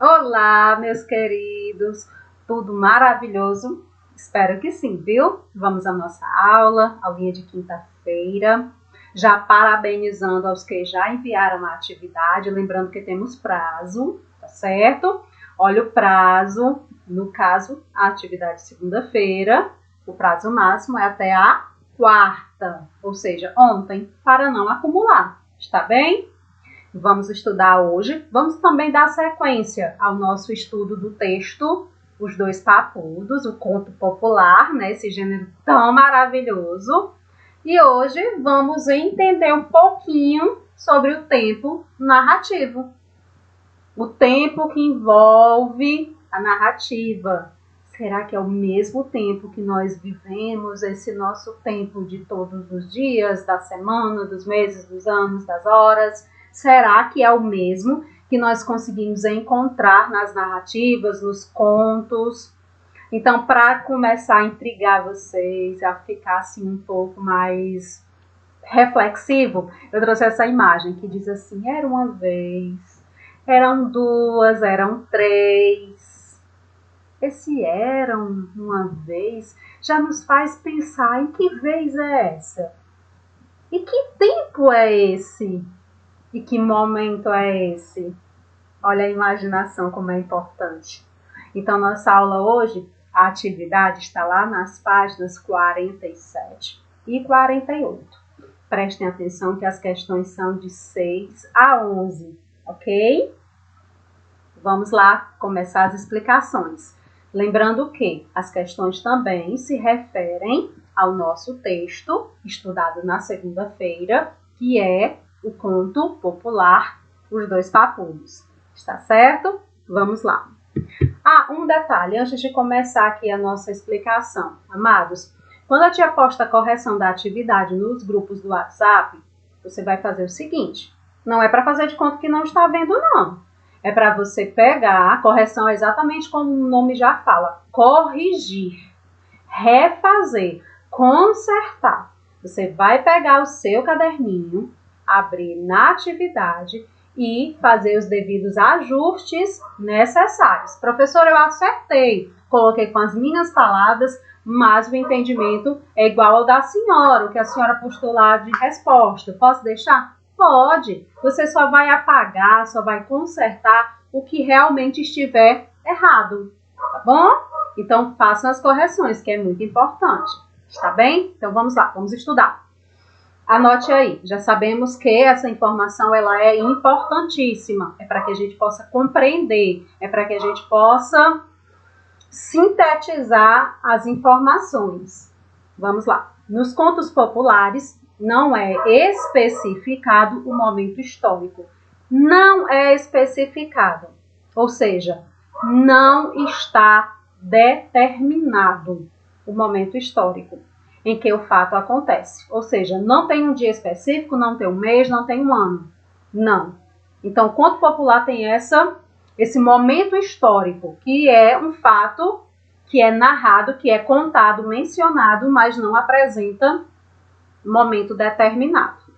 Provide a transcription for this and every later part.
Olá, meus queridos, tudo maravilhoso? Espero que sim, viu? Vamos à nossa aulinha de quinta-feira. Já parabenizando aos que já enviaram a atividade, lembrando que temos prazo, tá certo? Olha o prazo, no caso, a atividade de segunda-feira, o prazo máximo é até a quarta, ou seja, ontem, para não acumular, está bem? Vamos estudar hoje. Vamos também dar sequência ao nosso estudo do texto Os Dois Papudos, o conto popular, né? Esse gênero tão maravilhoso. E hoje vamos entender um pouquinho sobre o tempo narrativo. O tempo que envolve a narrativa. Será que é o mesmo tempo que nós vivemos, esse nosso tempo de todos os dias, da semana, dos meses, dos anos, das horas? Será que é o mesmo que nós conseguimos encontrar nas narrativas, nos contos? Então, para começar a intrigar vocês, a ficar assim um pouco mais reflexivo, eu trouxe essa imagem que diz assim: era uma vez, eram duas, eram três. Esse eram uma vez já nos faz pensar em que vez é essa? E que tempo é esse? E que momento é esse? Olha a imaginação como é importante. Então, nossa aula hoje, a atividade está lá nas páginas 47 e 48. Prestem atenção que as questões são de 6 a 11, ok? Vamos lá começar as explicações. Lembrando que as questões também se referem ao nosso texto, estudado na segunda-feira, que é o conto popular Os Dois Papudos. Está certo? Vamos lá. Um detalhe, antes de começar aqui a nossa explicação. Amados, quando a tia posta a correção da atividade nos grupos do WhatsApp, você vai fazer o seguinte: não é para fazer de conta que não está vendo, não. É para você pegar, a correção é exatamente como o nome já fala, corrigir, refazer, consertar. Você vai pegar o seu caderninho, abrir na atividade e fazer os devidos ajustes necessários. Professor, eu acertei, coloquei com as minhas palavras, mas o entendimento é igual ao da senhora, o que a senhora postou lá de resposta. Posso deixar? Pode. Você só vai apagar, só vai consertar o que realmente estiver errado, tá bom? Então, façam as correções, que é muito importante, está bem? Então, vamos lá, vamos estudar. Anote aí, já sabemos que essa informação ela é importantíssima, é para que a gente possa compreender, é para que a gente possa sintetizar as informações. Vamos lá. Nos contos populares, não é especificado o momento histórico. Não é especificado, ou seja, não está determinado o momento histórico em que o fato acontece. Ou seja, não tem um dia específico, não tem um mês, não tem um ano. Não. Então, o conto popular tem esse momento histórico, que é um fato que é narrado, que é contado, mencionado, mas não apresenta momento determinado.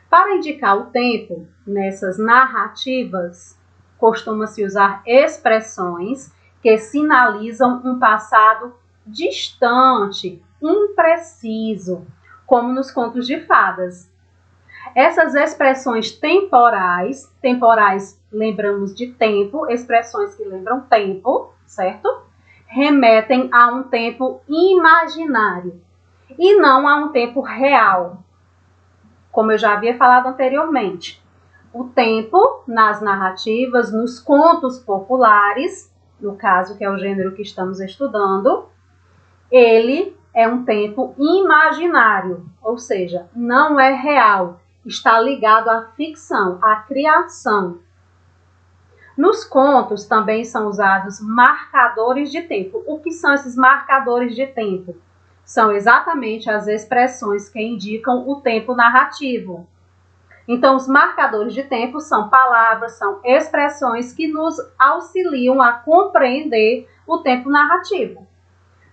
Para indicar o tempo, nessas narrativas, costuma-se usar expressões que sinalizam um passado distante, impreciso, como nos contos de fadas. Essas expressões temporais, lembramos de tempo, expressões que lembram tempo, certo? Remetem a um tempo imaginário e não a um tempo real, como eu já havia falado anteriormente. O tempo nas narrativas, nos contos populares, no caso que é o gênero que estamos estudando, ele é um tempo imaginário, ou seja, não é real, está ligado à ficção, à criação. Nos contos também são usados marcadores de tempo. O que são esses marcadores de tempo? São exatamente as expressões que indicam o tempo narrativo. Então, os marcadores de tempo são palavras, são expressões que nos auxiliam a compreender o tempo narrativo,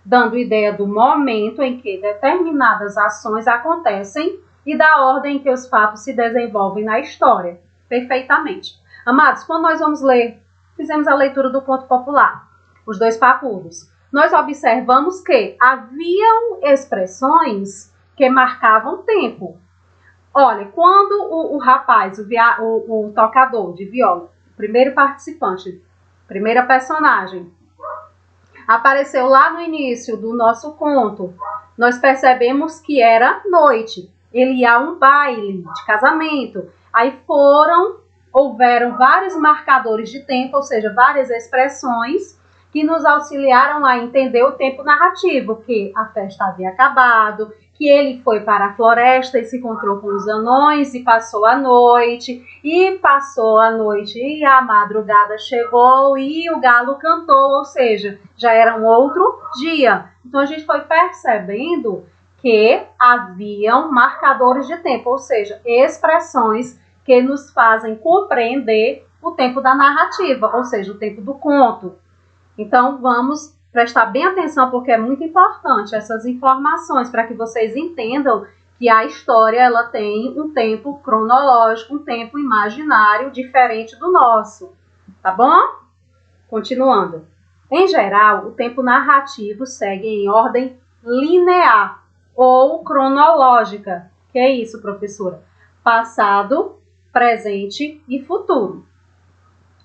dando ideia do momento em que determinadas ações acontecem e da ordem em que os fatos se desenvolvem na história. Perfeitamente. Amados, quando nós vamos ler fizemos a leitura do conto popular, Os Dois Papudos. Nós observamos que haviam expressões que marcavam tempo. Olha, quando o rapaz, o tocador de viola, o primeiro participante, primeira personagem, apareceu lá no início do nosso conto, nós percebemos que era noite. Ele ia a um baile de casamento. Aí houveram vários marcadores de tempo, ou seja, várias expressões que nos auxiliaram a entender o tempo narrativo, que a festa havia acabado, que ele foi para a floresta e se encontrou com os anões e passou a noite, e a madrugada chegou e o galo cantou, ou seja, já era um outro dia. Então a gente foi percebendo que haviam marcadores de tempo, ou seja, expressões que nos fazem compreender o tempo da narrativa, ou seja, o tempo do conto. Então, vamos prestar bem atenção, porque é muito importante essas informações, para que vocês entendam que a história ela tem um tempo cronológico, um tempo imaginário diferente do nosso. Tá bom? Continuando. Em geral, o tempo narrativo segue em ordem linear ou cronológica. Que é isso, professora? Passado, presente e futuro.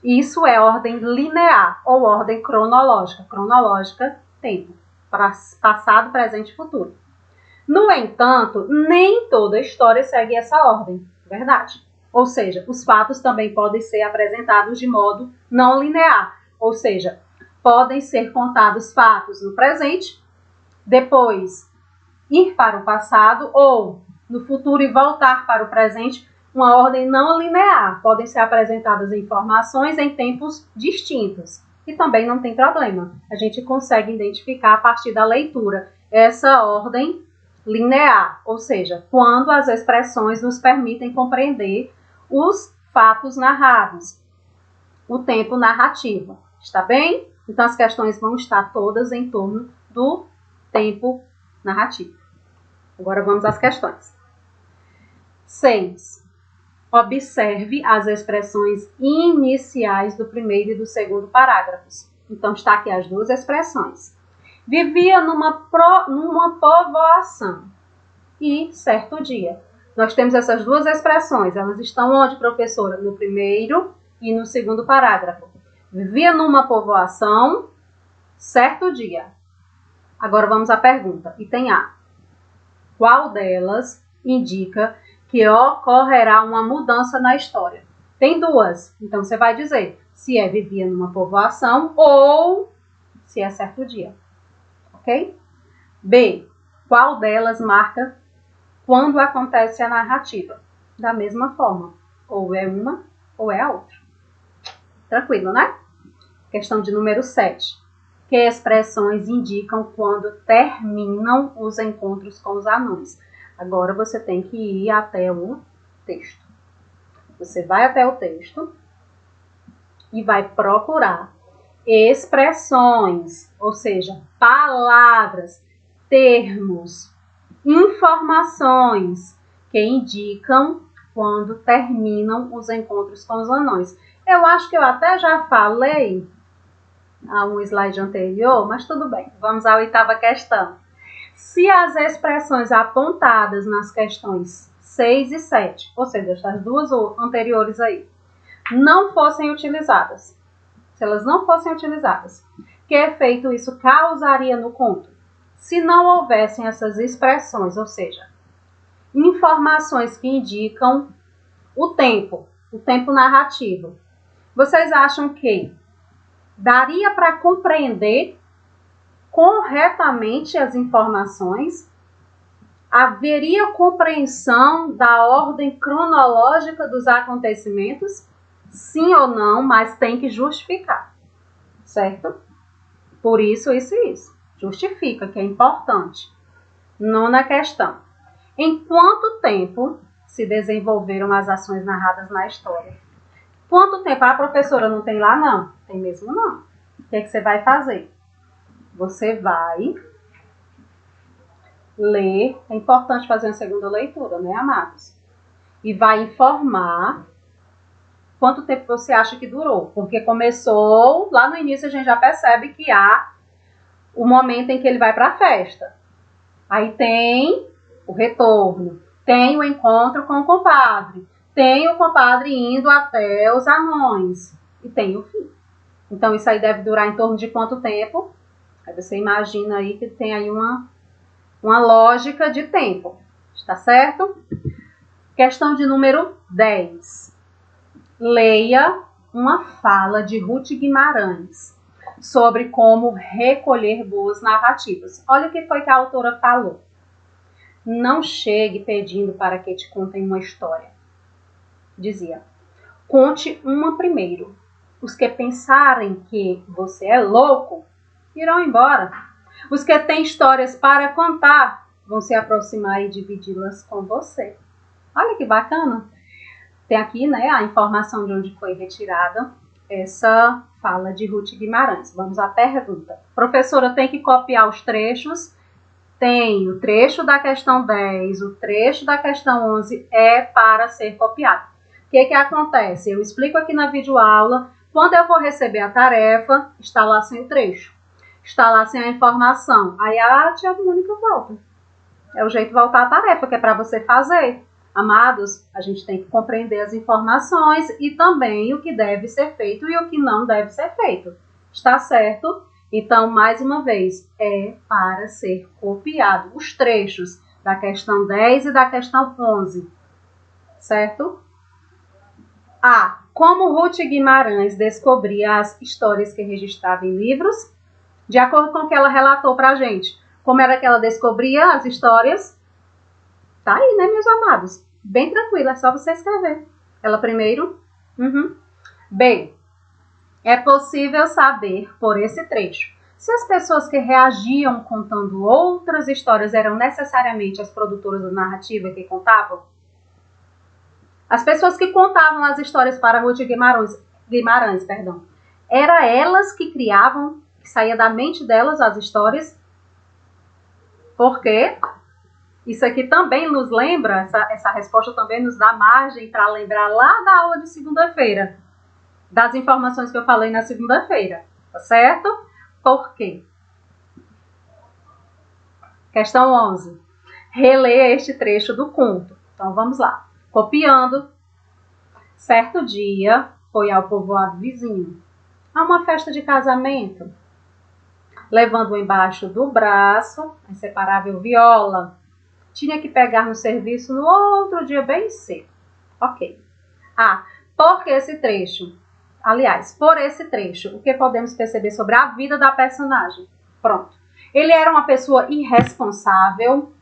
Isso é ordem linear ou ordem cronológica. Cronológica, tempo. Passado, presente e futuro. No entanto, nem toda história segue essa ordem. Verdade. Ou seja, os fatos também podem ser apresentados de modo não linear. Ou seja, podem ser contados fatos no presente, depois ir para o passado ou no futuro e voltar para o presente. Uma ordem não linear. Podem ser apresentadas informações em tempos distintos. E também não tem problema. A gente consegue identificar a partir da leitura essa ordem linear, ou seja, quando as expressões nos permitem compreender os fatos narrados, o tempo narrativo. Está bem? Então as questões vão estar todas em torno do tempo narrativo. Agora vamos às questões. 6. Observe as expressões iniciais do primeiro e do segundo parágrafos. Então, está aqui as duas expressões. Vivia numa povoação e certo dia. Nós temos essas duas expressões. Elas estão onde, professora? No primeiro e no segundo parágrafo. Vivia numa povoação, certo dia. Agora vamos à pergunta. Item A. Qual delas indica que ocorrerá uma mudança na história? Tem duas, então você vai dizer se é vivia numa povoação ou se é certo dia, ok? B, qual delas marca quando acontece a narrativa? Da mesma forma, ou é uma ou é a outra. Tranquilo, né? Questão de número 7. Que expressões indicam quando terminam os encontros com os anões? Agora você tem que ir até o texto. Você vai até o texto e vai procurar expressões, ou seja, palavras, termos, informações que indicam quando terminam os encontros com os anões. Eu acho que eu até já falei a um slide anterior, mas tudo bem. Vamos à 8ª questão. Se as expressões apontadas nas questões 6 e 7, ou seja, as duas anteriores aí, não fossem utilizadas, se elas não fossem utilizadas, que efeito isso causaria no conto? Se não houvessem essas expressões, ou seja, informações que indicam o tempo narrativo, vocês acham que daria para compreender corretamente as informações? Haveria compreensão da ordem cronológica dos acontecimentos? Sim ou não, mas tem que justificar, certo? Por isso, isso e isso. Justifica, que é importante. 9ª questão. Em quanto tempo se desenvolveram as ações narradas na história? Quanto tempo? A professora não tem lá, não? Tem mesmo, não. O que é que você vai fazer? Você vai ler, é importante fazer uma segunda leitura, né, amados? E vai informar quanto tempo você acha que durou? Porque começou, lá no início a gente já percebe que há o momento em que ele vai para a festa. Aí tem o retorno, tem o encontro com o compadre, tem o compadre indo até os anões e tem o fim. Então isso aí deve durar em torno de quanto tempo? Aí você imagina aí que tem aí uma lógica de tempo, está certo? Questão de número 10. Leia uma fala de Ruth Guimarães sobre como recolher boas narrativas. Olha o que foi que a autora falou. Não chegue pedindo para que te contem uma história. Dizia, conte uma primeiro. Os que pensarem que você é louco, irão embora. Os que têm histórias para contar, vão se aproximar e dividi-las com você. Olha que bacana. Tem aqui, né, a informação de onde foi retirada essa fala de Ruth Guimarães. Vamos à pergunta. Professora, tem que copiar os trechos? Tem o trecho da questão 10, o trecho da questão 11 é para ser copiado. O que acontece? Eu explico aqui na videoaula. Quando eu for receber a tarefa, está lá sem o trecho. Está lá sem a informação. Aí a tia Mônica volta. É o jeito de voltar a tarefa, que é para você fazer. Amados, a gente tem que compreender as informações e também o que deve ser feito e o que não deve ser feito. Está certo? Então, mais uma vez, é para ser copiado os trechos da questão 10 e da questão 11. Certo? A. Como Ruth Guimarães descobria as histórias que registrava em livros? De acordo com o que ela relatou para a gente. Como era que ela descobria as histórias? Tá aí, né, meus amados? Bem tranquilo, é só você escrever. Ela primeiro. B. É possível saber, por esse trecho, se as pessoas que reagiam contando outras histórias eram necessariamente as produtoras da narrativa que contavam? As pessoas que contavam as histórias para Ruth Guimarães, era elas que criavam, que saía da mente delas as histórias? Por quê? Isso aqui também nos lembra, essa resposta também nos dá margem para lembrar lá da aula de segunda-feira, das informações que eu falei na segunda-feira, tá certo? Por quê? Questão 11. Releia este trecho do conto. Então, vamos lá. Copiando. Certo dia, foi ao povoado vizinho, a uma festa de casamento, levando embaixo do braço a inseparável viola. Tinha que pegar no serviço no outro dia bem cedo. Ok. Por esse trecho? Aliás, por esse trecho, o que podemos perceber sobre a vida da personagem? Pronto. Ele era uma pessoa irresponsável.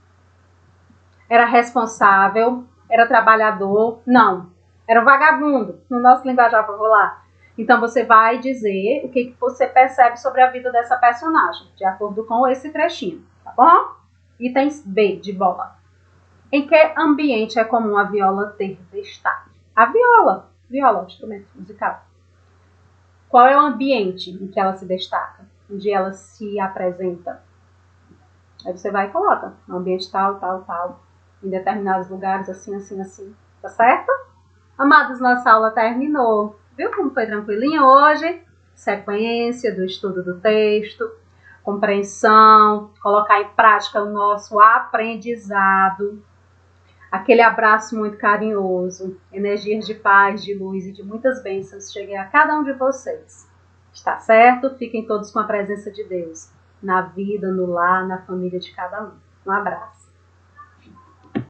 Era responsável. Era trabalhador. Não. Era um vagabundo. No nosso linguajar popular. Então, você vai dizer o que você percebe sobre a vida dessa personagem, de acordo com esse trechinho. Tá bom? Item B, de bola. Em que ambiente é comum a viola ter destaque? A viola, instrumento musical. Qual é o ambiente em que ela se destaca? Onde ela se apresenta? Aí você vai e coloca. No ambiente tal. Em determinados lugares, assim. Tá certo? Amados, nossa aula terminou. Viu como foi tranquilinha hoje? Sequência do estudo do texto. Compreensão, colocar em prática o nosso aprendizado. Aquele abraço muito carinhoso, energias de paz, de luz e de muitas bênçãos cheguem a cada um de vocês. Está certo? Fiquem todos com a presença de Deus, na vida, no lar, na família de cada um. Um abraço.